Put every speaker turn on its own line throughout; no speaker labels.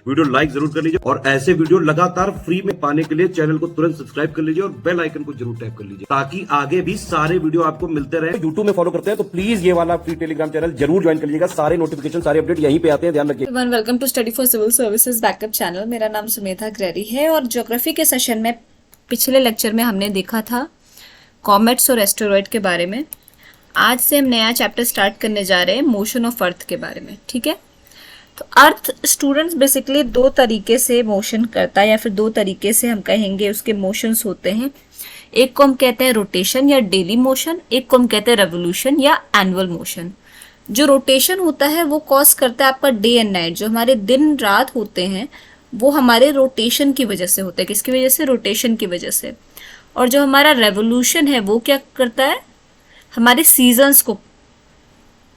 Video like जरूर कर लीजिए और ऐसे वीडियो लगातार फ्री में पाने के लिए चैनल को तुरंत सब्सक्राइब कर लीजिए और बेल आइकन को जरूर टैप कर लीजिए ताकि आगे भी सारे वीडियो आपको मिलते रहे। यूट्यूब में फॉलो करते हैं तो प्लीज ये वाला फ्री टेलीग्राम चैनल जरूर ज्वाइन कर लीजिएगा। सारे नोटिफिकेशन सारे अपडेट यहीं पे आते हैं, ध्यान रखिए।
Welcome to study for civil services backup channel. मेरा नाम सुमेधा ग्रेरी है और ज्योग्राफी के सेशन में पिछले लेक्चर में हमने देखा था कॉमेट्स और एस्टेरॉयड के बारे में। आज से हम नया चैप्टर स्टार्ट करने जा रहे हैं मोशन ऑफ अर्थ के बारे में। ठीक है, तो अर्थ स्टूडेंट्स बेसिकली दो तरीके से मोशन करता है या फिर दो तरीके से हम कहेंगे उसके मोशंस होते हैं। एक को हम कहते हैं रोटेशन या डेली मोशन, एक को हम कहते हैं रेवोल्यूशन या एनुअल मोशन। जो रोटेशन होता है वो कॉज करता है आपका डे एंड नाइट, जो हमारे दिन रात होते हैं वो हमारे रोटेशन की वजह से होता है। किसकी वजह से? रोटेशन की वजह से। और जो हमारा रेवोल्यूशन है वो क्या करता है? हमारे सीजन्स को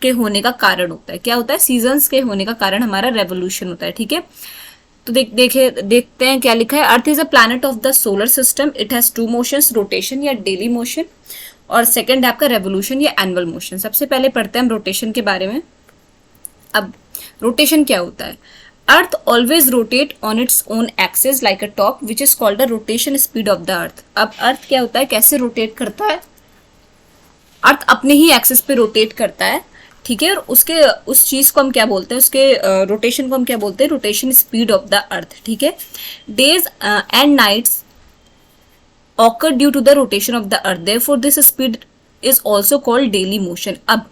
के होने का कारण होता है। क्या होता है? सीजन्स के होने का कारण हमारा रेवोल्यूशन होता है। ठीक है, तो देखते हैं क्या लिखा है। Earth is a planet of the solar system. It has two motions, rotation या डेली मोशन, और सेकंड है आपका रेवोल्यूशन या एनुअल मोशन। सबसे पहले पढ़ते हैं हम रोटेशन के बारे में। अब रोटेशन क्या होता है? Earth always rotate on its own axis like a top which is called the rotation speed of the earth. अब अर्थ क्या होता है, कैसे रोटेट करता है? अर्थ अपने ही एक्सिस पे रोटेट करता है। ठीक है, और उसके उस चीज को हम क्या बोलते हैं, उसके रोटेशन को हम क्या बोलते हैं? Rotation speed of the earth. ठीक है, days and nights occur due to the rotation of the earth, therefore this speed is also called daily motion. अब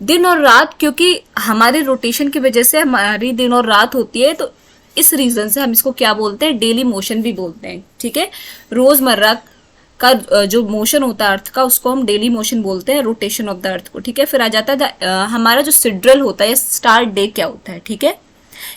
दिन और रात, क्योंकि हमारे रोटेशन की वजह से हमारी दिन और रात होती है, तो इस रीजन से हम इसको क्या बोलते हैं? डेली मोशन भी बोलते हैं। ठीक है, रोजमर्रा का जो मोशन होता है अर्थ का उसको हम डेली मोशन बोलते हैं, रोटेशन ऑफ द अर्थ को। ठीक है, फिर आ जाता है हमारा जो सिड्रल होता है, स्टार डे क्या होता है? ठीक है,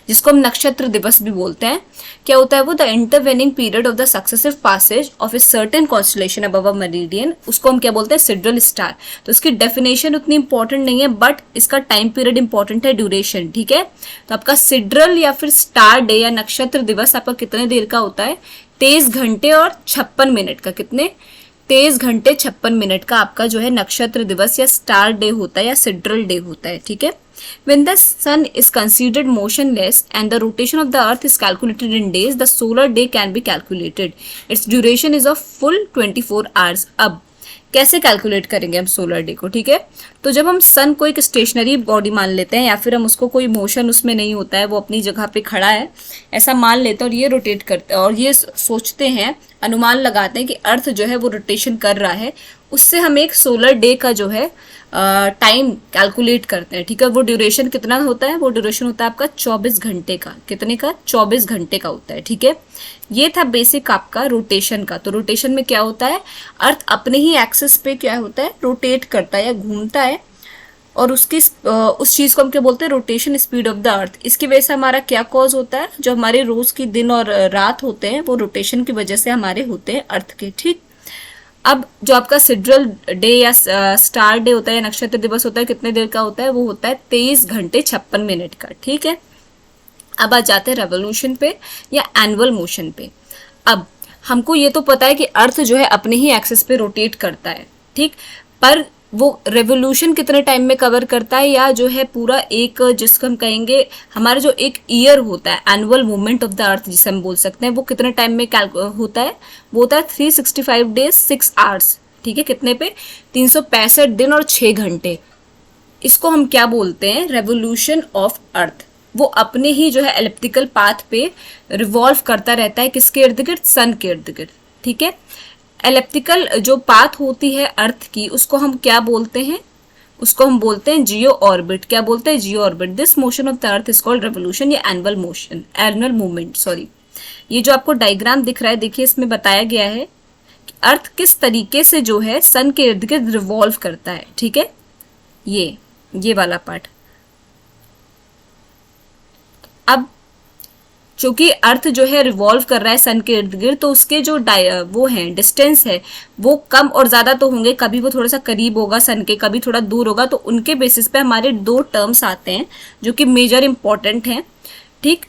जिसको हम नक्षत्र दिवस भी बोलते हैं। क्या होता है वो? The intervening period of the successive passages of a certain constellation above a meridian, उसको हम क्या बोलते हैं? Sidereal star. तो इसकी डेफिनेशन उतनी इंपॉर्टेंट नहीं है, बट इसका टाइम पीरियड इंपॉर्टेंट है, ड्यूरेशन। ठीक है, तो आपका सिड्रल या फिर स्टार डे या नक्षत्र दिवस आपका कितने देर का होता है? 23 घंटे और 56 मिनट का। कितने? 23 घंटे 56 मिनट का आपका जो है नक्षत्र दिवस या स्टार डे होता है या सिड्रल डे होता है। ठीक है, when the sun is considered motionless and the rotation of the earth is calculated in days, the solar day can be calculated. Its duration is of full 24 hours. अब कैसे calculate करेंगे हम सोलर डे को? ठीक है, तो जब हम सन को एक स्टेशनरी बॉडी मान लेते हैं या फिर हम उसको कोई मोशन उसमें नहीं होता है, वो अपनी जगह पे खड़ा है, ऐसा मान लेते हैं और ये रोटेट करते हैं और ये सोचते हैं, अनुमान लगाते हैं कि अर्थ जो है वो रोटेशन कर रहा है, उससे हम एक सोलर डे का जो है टाइम कैलकुलेट करते हैं। ठीक है, वो ड्यूरेशन कितना होता है? वो ड्यूरेशन होता है आपका 24 घंटे का। कितने का? 24 घंटे का होता है। ठीक है, ये था बेसिक आपका रोटेशन का। तो रोटेशन में क्या होता है? अर्थ अपने ही एक्सिस पे क्या होता है? रोटेट करता है या घूमता है, और उसकी उस चीज को हम क्या बोलते हैं? रोटेशन स्पीड ऑफ द अर्थ। इसकी वजह से हमारा क्या कॉज होता है? जो हमारे रोज की दिन और रात होते हैं वो रोटेशन की वजह से हमारे होते हैं अर्थ के। ठीक, अब जो आपका सिड्रल डे या स्टार डे होता है या नक्षत्र दिवस होता है, कितने देर का होता है? वो होता है 23 घंटे 56 मिनट का। ठीक है, अब आ जाते हैं रेवोल्यूशन पे या एनुअल मोशन पे। अब हमको ये तो पता है कि अर्थ जो है अपने ही एक्सिस पे रोटेट करता है। ठीक, पर वो रेवोल्यूशन कितने टाइम में कवर करता है, या जो है पूरा एक जिसको हम कहेंगे हमारा जो एक ईयर होता है, एनुअल मूवमेंट ऑफ द अर्थ जिसे हम बोल सकते हैं, वो कितने टाइम में होता है? वो होता है 365 डेज 6 आवर्स। ठीक है, कितने पे? 365 दिन और 6 घंटे। इसको हम क्या बोलते हैं? Revolution of earth. वो अपने ही जो है एलिप्टिकल पाथ पे रिवॉल्व करता रहता है। किसके इर्द गिर्द? सन के इर्द गिर्द। ठीक है, एलिप्टिकल जो पाथ होती है अर्थ की उसको हम क्या बोलते हैं? उसको हम बोलते हैं जियो ऑर्बिट। क्या बोलते हैं? Geo orbit. This motion of the earth is called revolution या annual motion, annual movement. Sorry, ये जो आपको डायग्राम दिख रहा है, देखिए इसमें बताया गया है कि अर्थ किस तरीके से जो है सन के इर्द गिर्द रिवॉल्व करता है। ठीक है, ये वाला पार्ट। अब चूंकि अर्थ जो है रिवॉल्व कर रहा है सन के इर्द गिर्द, तो उसके जो वो है डिस्टेंस है वो कम और ज्यादा तो होंगे। कभी वो थोड़ा सा करीब होगा सन के, कभी थोड़ा दूर होगा। तो उनके बेसिस पे हमारे दो टर्म्स आते हैं जो कि मेजर इंपॉर्टेंट हैं। ठीक,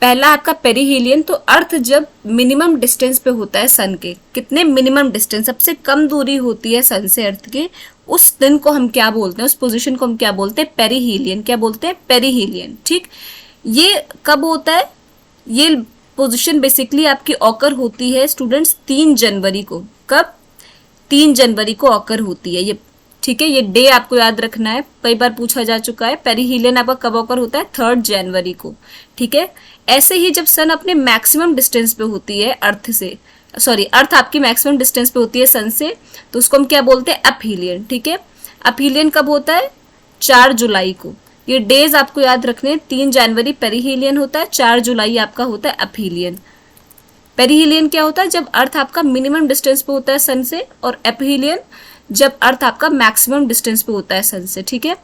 पहला आपका पेरीहीलियन। तो अर्थ जब मिनिमम डिस्टेंस पे होता है सन के, कितने मिनिमम डिस्टेंस, सबसे कम दूरी होती है सन से अर्थ के, उस दिन को हम क्या बोलते हैं? उस पोजीशन को हम क्या बोलते हैं? पेरीहीलियन। क्या बोलते हैं? पेरीहीलियन। ठीक, ये कब होता है? ये पोजीशन बेसिकली आपकी ऑकर होती है स्टूडेंट्स 3 जनवरी को। कब? 3 जनवरी को ऑकर होती है ये, ठीक है। ये डे आपको याद रखना है, कई बार पूछा जा चुका है। पेरिहीलियन आपका कब ऑकर होता है? 3 जनवरी को, ठीक है। ऐसे ही जब सन अपने मैक्सिमम डिस्टेंस पे होती है अर्थ से, सॉरी अर्थ आपकी मैक्सिमम डिस्टेंस पे होती है सन से, तो उसको हम क्या बोलते हैं? अपहीलियन, ठीक है। अपहीलियन कब होता है? 4 जुलाई को। ये डेज आपको याद रखने हैं। 3 जनवरी पेरिहीलियन होता है, 4 जुलाई आपका होता है अपहीलियन। पेरिहीलियन क्या होता है? जब अर्थ आपका मिनिमम डिस्टेंस पे होता है सन से, और अपहीलियन जब अर्थ आपका मैक्सिमम डिस्टेंस पे होता है सन से, ठीक है।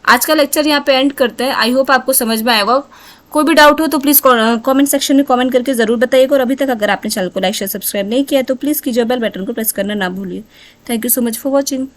आज का लेक्चर यहाँ पे एंड करते हैं। आई होप आपको समझ में आएगा। कोई भी डाउट हो तो प्लीज कमेंट सेक्शन में कमेंट करके जरूर बताइएगा। और अभी तक अगर आपने चैनल को लाइक शेयर सब्सक्राइब नहीं किया तो प्लीज कीजिए, बेल बटन को प्रेस करना ना भूलिए। Thank you so much for watching.